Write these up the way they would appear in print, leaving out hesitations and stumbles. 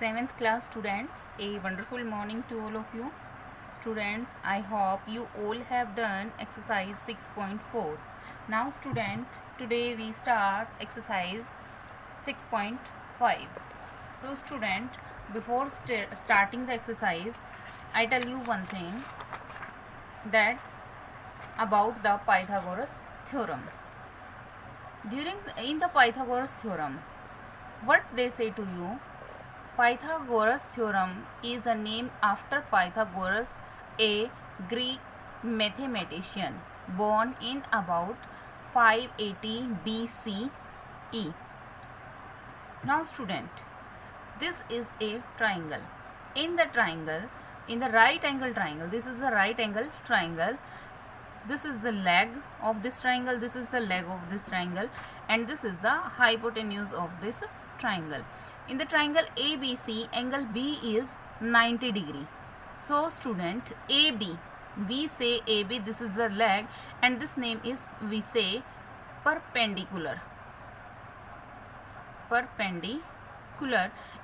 7th class students, a wonderful morning to all of you. Students, I hope you all have done exercise 6.4. Now student, today we start exercise 6.5. So student, before starting the exercise, I tell you one thing that about the Pythagoras theorem. In the Pythagoras theorem, what they say to you, Pythagoras theorem is the name after Pythagoras, a Greek mathematician born in about 580 BCE. Now student, this is a triangle. In the right angle triangle, this is the right angle triangle. This is the leg of this triangle, this is the leg of this triangle, and this is the hypotenuse of this triangle. In the triangle ABC, angle B is 90 degree. So student, AB, we say AB, this is the leg, and this name is, we say, perpendicular,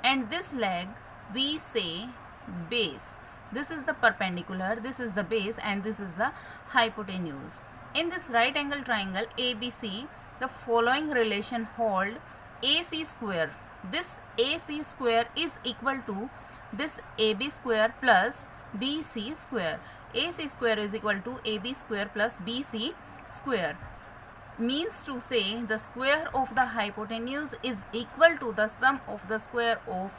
and this leg we say base. This is the perpendicular, this is the base, and this is the hypotenuse. In this right angle triangle ABC, the following relation hold: AC square, this AC square is equal to this AB square plus BC square. AC square is equal to AB square plus BC square. Means to say the square of the hypotenuse is equal to the sum of the square of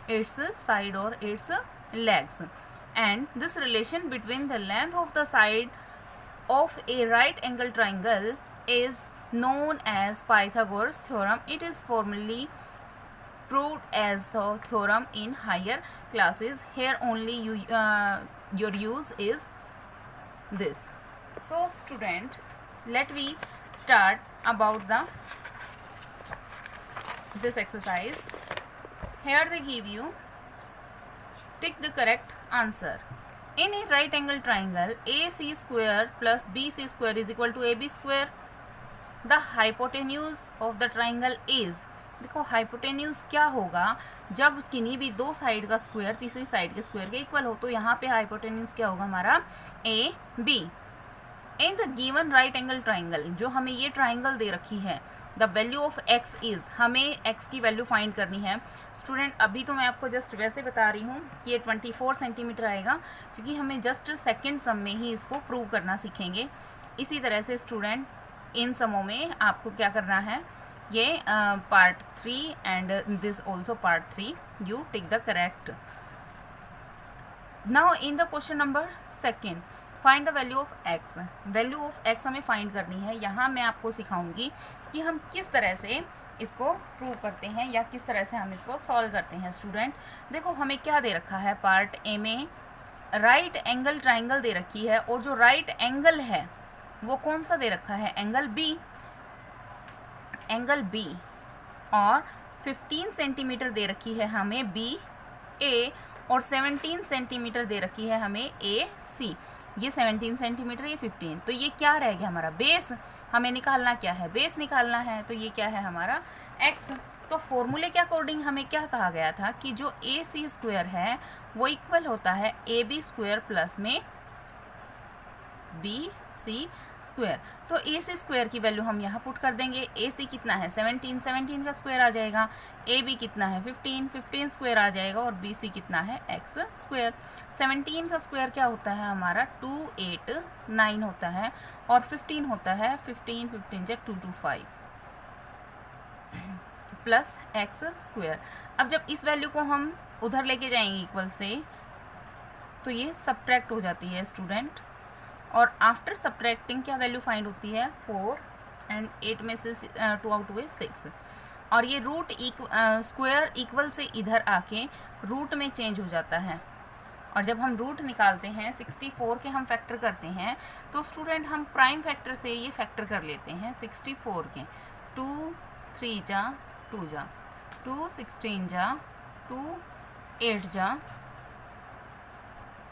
its side or its legs. And this relation between the length of the side of a right angle triangle is known as Pythagoras theorem. It is formally proved as the theorem in higher classes. Here only your use is this. So student, let me start about this exercise. Here they give you, tick the correct answer. In a right angle triangle, AC square plus BC square is equal to AB square. The hypotenuse of the triangle is, देखो hypotenuse क्या होगा जब किन्हीं भी दो side का square तीसरी side के स्क्वायर के इक्वल हो, तो यहाँ पे हाइपोटेन्यूज क्या होगा हमारा A B. In the given right angle triangle, जो हमें ये ट्राइंगल दे रखी है, the value of X is, हमें एक्स की वैल्यू फाइंड करनी है. स्टूडेंट अभी तो मैं आपको जस्ट वैसे बता रही हूँ कि ये 24 सेंटीमीटर आएगा, क्योंकि हमें जस्ट सेकेंड सम में ही इसको प्रूव करना सीखेंगे. इसी तरह से स्टूडेंट इन समों में आपको क्या करना है, ये part 3 and this also part 3, you take the correct. Now in the question number second, find the value of X. Value of X हमें फाइंड करनी है. यहाँ मैं आपको सिखाऊंगी कि हम किस तरह से इसको प्रूव करते हैं या किस तरह से हम इसको सॉल्व करते हैं. स्टूडेंट देखो हमें क्या दे रखा है, पार्ट ए में राइट एंगल ट्राइंगल दे रखी है, और जो राइट एंगल है वो कौन सा दे रखा है, एंगल बी. एंगल बी और 15 सेंटीमीटर दे रखी है हमें बी ए, और 17 सेंटीमीटर दे रखी है हमें ए सी. ये 17 सेंटीमीटर, ये 15, तो ये क्या रह गया हमारा बेस. हमें निकालना क्या है, बेस निकालना है. तो ये क्या है हमारा एक्स. तो फॉर्मूले के अकॉर्डिंग हमें क्या कहा गया था कि जो ए सी स्क्वायर है वो इक्वल होता है ए बी स्क्वायर प्लस में बी सी स्क्वायर. तो ए सी स्क्वायर की वैल्यू हम यहाँ पुट कर देंगे. ए सी कितना है 17, 17 का स्क्वायर आ जाएगा. ए बी कितना है 15, 15 स्क्वायर आ जाएगा. और बी सी कितना है एक्स स्क्वायर. 17 का स्क्वायर क्या होता है हमारा 289 होता है, और 15 होता है 15, 15 जा 225 प्लस एक्स स्क्वायर. अब जब इस वैल्यू को हम उधर लेके जाएंगे इक्वल से, तो ये सब्ट्रैक्ट हो जाती है स्टूडेंट. और आफ्टर सब्ट्रैक्टिंग क्या वैल्यू फाइंड होती है 4 एंड 8 में से 2 आउट हुए 6. और ये रूट स्क्वायर इक्वल से इधर आके रूट में चेंज हो जाता है. और जब हम रूट निकालते हैं 64 के हम फैक्टर करते हैं, तो स्टूडेंट हम प्राइम फैक्टर से ये फैक्टर कर लेते हैं 64 के. 2 3 जा 2 जा 2 16 जा 2 8 जा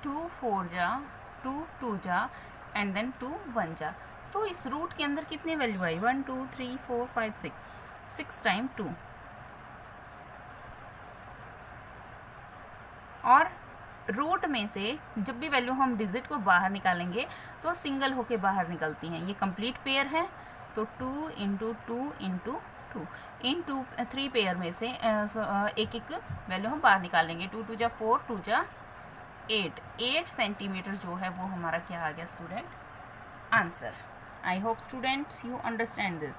2 4 जा 2 2 जा एंड देन 2 1 जा. तो इस रूट के अंदर कितनी वैल्यू आई 1 2 3 4 5 6 6 टाइम 2 और रूट में से जब भी वैल्यू हम डिजिट को बाहर निकालेंगे तो सिंगल होके बाहर निकलती हैं। ये कंप्लीट पेयर है तो 2 इंटू 2 इंटू 2 इन 3 पेयर में से एक एक वैल्यू हम बाहर निकालेंगे। 2 2 जा 4, 2 जा 8 सेंटीमीटर जो है वो हमारा क्या आ गया student, answer. I hope student you understand this.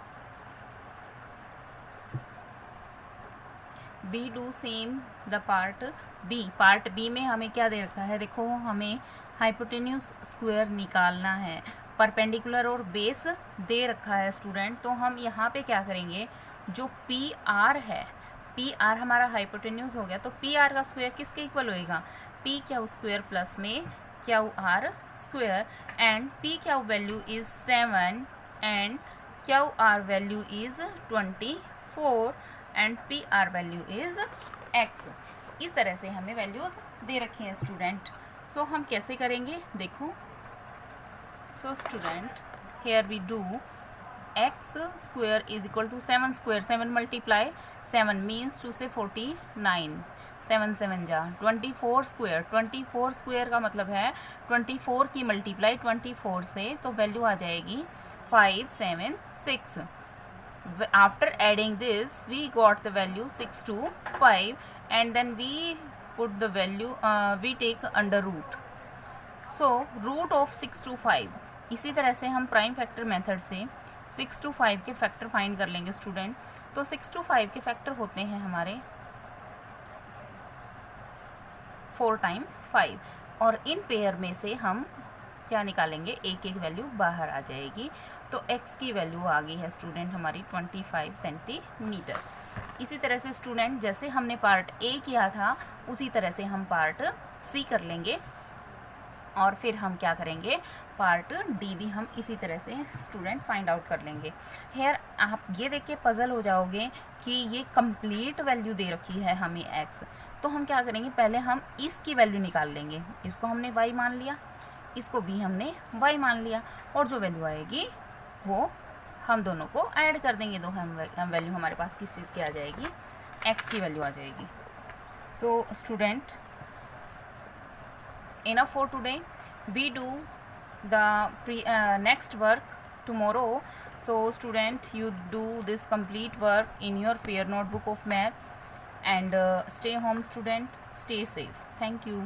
We do same the part B. Part B में हमें क्या दे रखा है, देखो हमें हाइपोटेन्यूज स्क्वायर निकालना है, परपेंडिकुलर और बेस दे रखा है स्टूडेंट। तो हम यहाँ पे क्या करेंगे, जो पी आर है, पी आर हमारा हाइपोटेन्यूज हो गया, तो पी आर का स्क्वायर किसके इक्वल होएगा, पी क्यू स्क्वायर प्लस में Q R square, and P Q value is 7 and Q R value is 24 and P R value is x। इस तरह से हमें वैल्यूज दे रखी हैं स्टूडेंट। सो हम कैसे करेंगे, देखो। So student here we do x square is equal to 7 square, 7 multiply 7 means to say 49, 7 7 जा 24 square, 24 square का मतलब है 24 की मल्टीप्लाई 24 से, तो वैल्यू आ जाएगी 576। After adding this we got the value 625 and then we put the value we take under root, so root of 625। इसी तरह से हम प्राइम फैक्टर मेथड से 6 to 5 के फैक्टर फाइंड कर लेंगे स्टूडेंट। तो 6 to 5 के फैक्टर होते हैं हमारे 4 टाइम 5, और इन पेयर में से हम क्या निकालेंगे, एक एक वैल्यू बाहर आ जाएगी। तो x की वैल्यू आ गई है स्टूडेंट हमारी 25 सेंटीमीटर। इसी तरह से स्टूडेंट जैसे हमने पार्ट ए किया था उसी तरह से हम पार्ट सी कर लेंगे, और फिर हम क्या करेंगे, पार्ट डी भी हम इसी तरह से स्टूडेंट फाइंड आउट कर लेंगे। हेयर आप ये देख के पजल हो जाओगे कि ये कंप्लीट वैल्यू दे रखी है हमें x, तो हम क्या करेंगे, पहले हम इसकी वैल्यू निकाल लेंगे। इसको हमने y मान लिया, इसको भी हमने y मान लिया, और जो वैल्यू आएगी वो हम दोनों को ऐड कर देंगे। तो हम वैल्यू हमारे पास किस चीज़ की आ जाएगी, x की वैल्यू आ जाएगी। So student enough for today. We do the next work tomorrow. So student, you do this complete work in your fair notebook of maths, and stay home student, stay safe. Thank you.